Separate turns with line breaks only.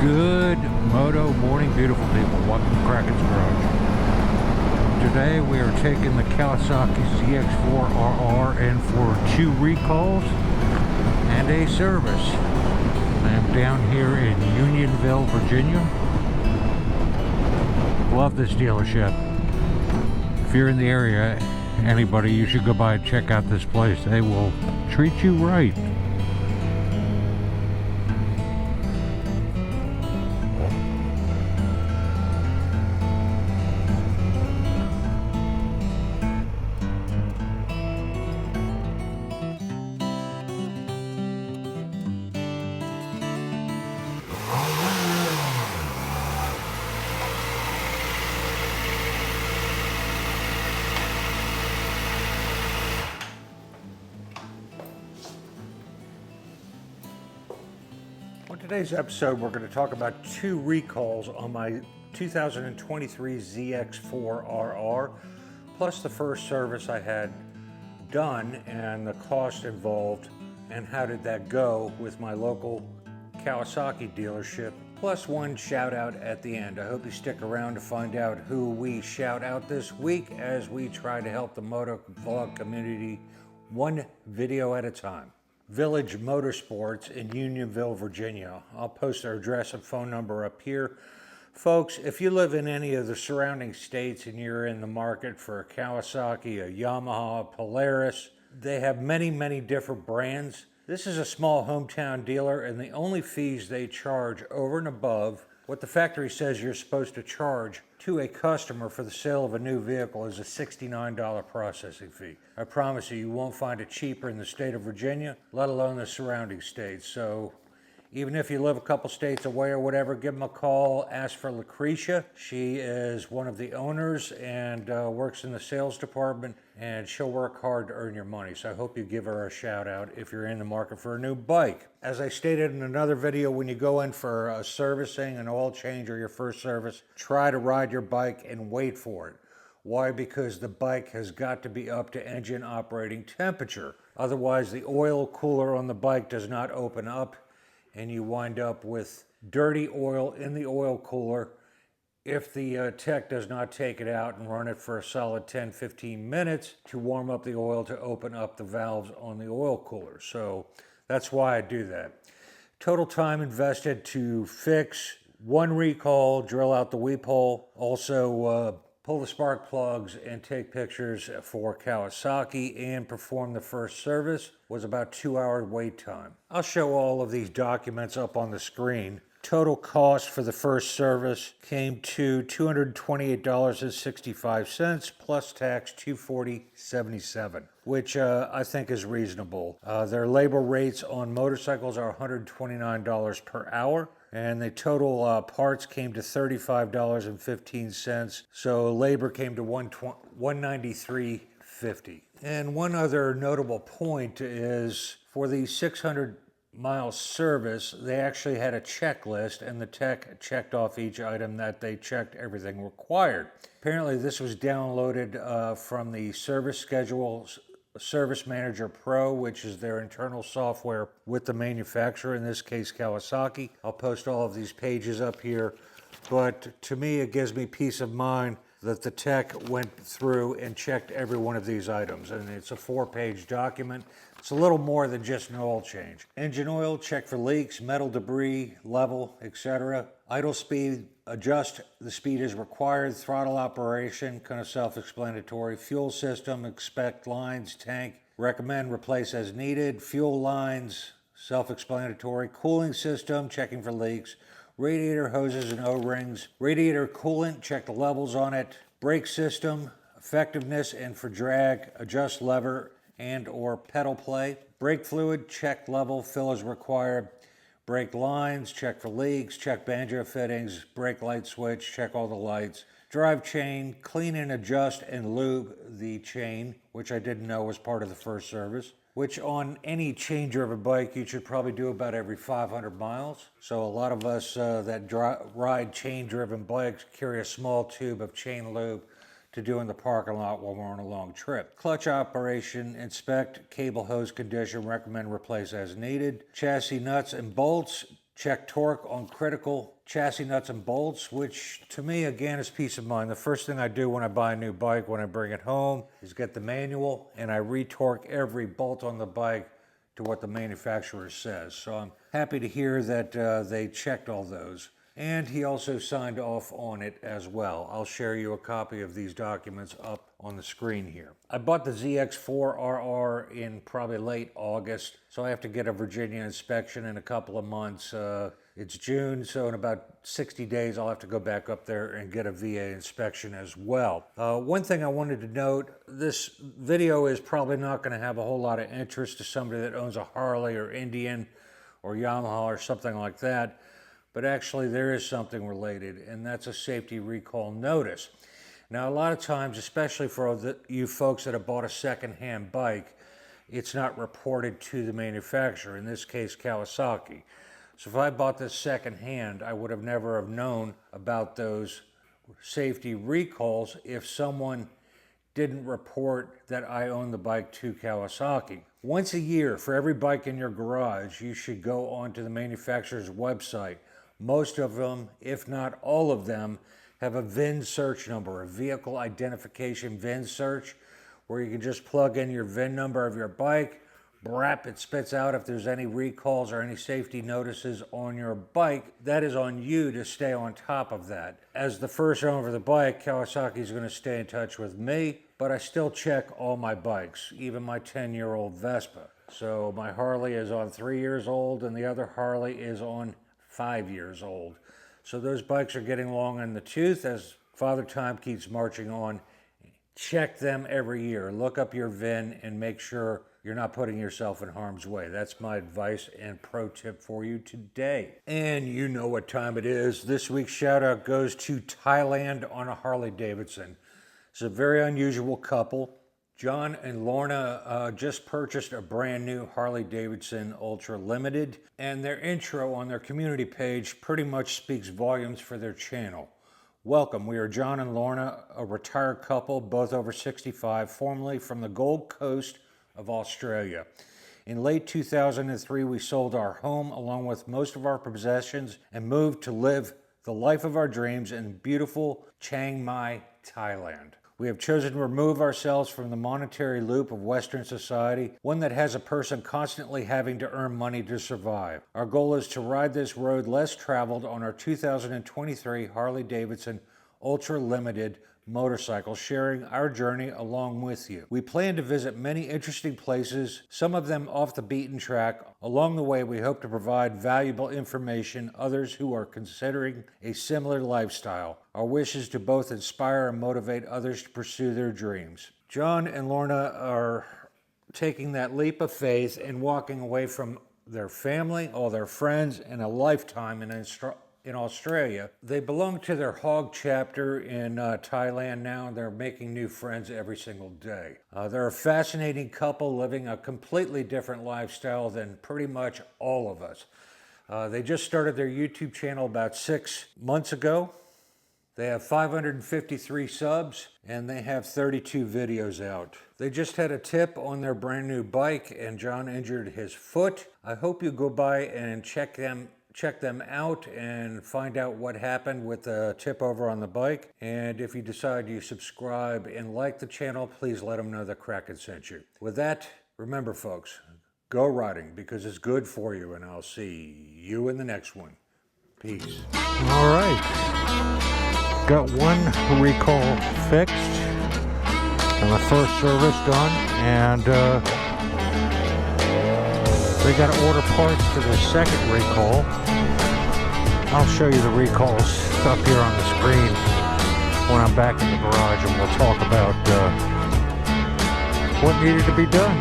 Good moto morning, beautiful people. Welcome to Kraken's Garage. Today we are taking the Kawasaki ZX4RR in for 2 recalls and a service. I am down here in Unionville, Virginia. Love this dealership. If you're in the area, anybody, you should go by and check out this place. They will treat you right. On today's episode, we're going to talk about 2 recalls on my 2023 ZX4RR, plus the first service I had done and the cost involved and how did that go with my local Kawasaki dealership, plus one shout out at the end. I hope you stick around to find out who we shout out this week as we try to help the moto vlog community one video at a time. Village Motorsports in Unionville, Virginia. I'll post their address and phone number up here. Folks, if you live in any of the surrounding states and you're in the market for a Kawasaki, a Yamaha, a Polaris, they have many different brands. This is a small hometown dealer, and the only fees they charge over and above what the factory says you're supposed to charge to a customer for the sale of a new vehicle is a $69 processing fee. I promise you, you won't find it cheaper in the state of Virginia, let alone the surrounding states. So even if you live a couple states away or whatever, give them a call, ask for 𝕿𝕒𝕝𝕜. She is one of the owners and works in the sales department, and she'll work hard to earn your money. So I hope you give her a shout out if you're in the market for a new bike. As I stated in another video, when you go in for a servicing, an oil change, or your first service, try to ride your bike and wait for it. Why? Because the bike has got to be up to engine operating temperature. Otherwise, the oil cooler on the bike does not open up, and you wind up with dirty oil in the oil cooler if the tech does not take it out and run it for a solid 10-15 minutes to warm up the oil to open up the valves on the oil cooler. So that's why I do that. Total time invested to fix 1 recall, drill out the weep hole, also pull the spark plugs and take pictures for Kawasaki and perform the first service was about 2-hour wait time. I'll show all of these documents up on the screen. Total cost for the first service came to $228.65 plus tax $240.77, which I think is reasonable. Their labor rates on motorcycles are $129 per hour. And the total parts came to $35.15. So labor came to $193.50. And one other notable point is for the 600-mile service, they actually had a checklist, and the tech checked off each item that they checked everything required. Apparently, this was downloaded from the service schedules. Service Manager Pro, which is their internal software with the manufacturer, in this case Kawasaki. I'll post all of these pages up here, but to me it gives me peace of mind that the tech went through and checked every one of these items, and it's a 4-page document. It's a little more than just an oil change. Engine oil, check for leaks, metal debris, level, etc. Idle speed, adjust the speed as required. Throttle operation, kind of self-explanatory. Fuel system, inspect lines, tank, recommend replace as needed. Fuel lines, self-explanatory. Cooling system, checking for leaks. Radiator hoses and O-rings. Radiator coolant, check the levels on it. Brake system, effectiveness and for drag, adjust lever and or pedal play. Brake fluid, check level, fill as required. Brake lines, check for leaks, check banjo fittings, brake light switch, check all the lights. Drive chain, clean and adjust and lube the chain, which I didn't know was part of the first service, which on any changer of a bike, you should probably do about every 500 miles. So a lot of us that ride chain-driven bikes carry a small tube of chain lube to do in the parking lot while we're on a long trip. Clutch operation, inspect cable hose condition, recommend replace as needed. Chassis nuts and bolts, check torque on critical chassis nuts and bolts, which to me, again, is peace of mind. The first thing I do when I buy a new bike, when I bring it home, is get the manual and I re-torque every bolt on the bike to what the manufacturer says. So I'm happy to hear that they checked all those. And he also signed off on it as well. I'll share you a copy of these documents up on the screen here. I bought the ZX4RR in probably late August, so I have to get a Virginia inspection in a couple of months. It's June, so in about 60 days I'll have to go back up there and get a VA inspection as well. One thing I wanted to note, this video is probably not going to have a whole lot of interest to somebody that owns a Harley or Indian or Yamaha or something like that, but actually there is something related, and that's a safety recall notice. Now, a lot of times, especially for you folks that have bought a second-hand bike, it's not reported to the manufacturer, in this case Kawasaki. So if I bought this second-hand, I would have never have known about those safety recalls if someone didn't report that I own the bike to Kawasaki. Once a year, for every bike in your garage, you should go onto the manufacturer's website. Most of them, if not all of them, have a VIN search number, a vehicle identification VIN search, where you can just plug in your VIN number of your bike, brap, it spits out if there's any recalls or any safety notices on your bike. That is on you to stay on top of that. As the first owner of the bike, Kawasaki is going to stay in touch with me, but I still check all my bikes, even my 10-year-old Vespa. So my Harley is on 3 years old and the other Harley is on 5 years old. So those bikes are getting long in the tooth as Father Time keeps marching on. Check them every year. Look up your VIN and make sure you're not putting yourself in harm's way. That's my advice and pro tip for you today. And you know what time it is. This week's shout out goes to Thailand on a Harley Davidson. It's a very unusual couple. John and Lorna just purchased a brand new Harley Davidson Ultra Limited, and their intro on their community page pretty much speaks volumes for their channel. Welcome, we are John and Lorna, a retired couple, both over 65, formerly from the Gold Coast of Australia. In late 2003, we sold our home along with most of our possessions and moved to live the life of our dreams in beautiful Chiang Mai, Thailand. We have chosen to remove ourselves from the monetary loop of Western society, one that has a person constantly having to earn money to survive. Our goal is to ride this road less traveled on our 2023 Harley Davidson Ultra Limited motorcycle, sharing our journey along with you. We plan to visit many interesting places, some of them off the beaten track. Along the way, we hope to provide valuable information others who are considering a similar lifestyle. Our wish is to both inspire and motivate others to pursue their dreams. John and Lorna are taking that leap of faith and walking away from their family, all their friends, and a lifetime in Australia. They belong to their hog chapter in Thailand now, and they're making new friends every single day. They're a fascinating couple living a completely different lifestyle than pretty much all of us. They just started their YouTube channel about 6 months ago. They have 553 subs and they have 32 videos out. They just had a tip on their brand new bike and John injured his foot. I hope you go by and check them out and find out what happened with the tip over on the bike. And if you decide you subscribe and like the channel, please let them know that Kraken sent you. With that, remember folks, go riding because it's good for you, and I'll see you in the next one. Peace. All right. Got one recall fixed and the first service done, and they got to order parts for the second recall. I'll show you the recalls up here on the screen when I'm back in the garage, and we'll talk about what needed to be done.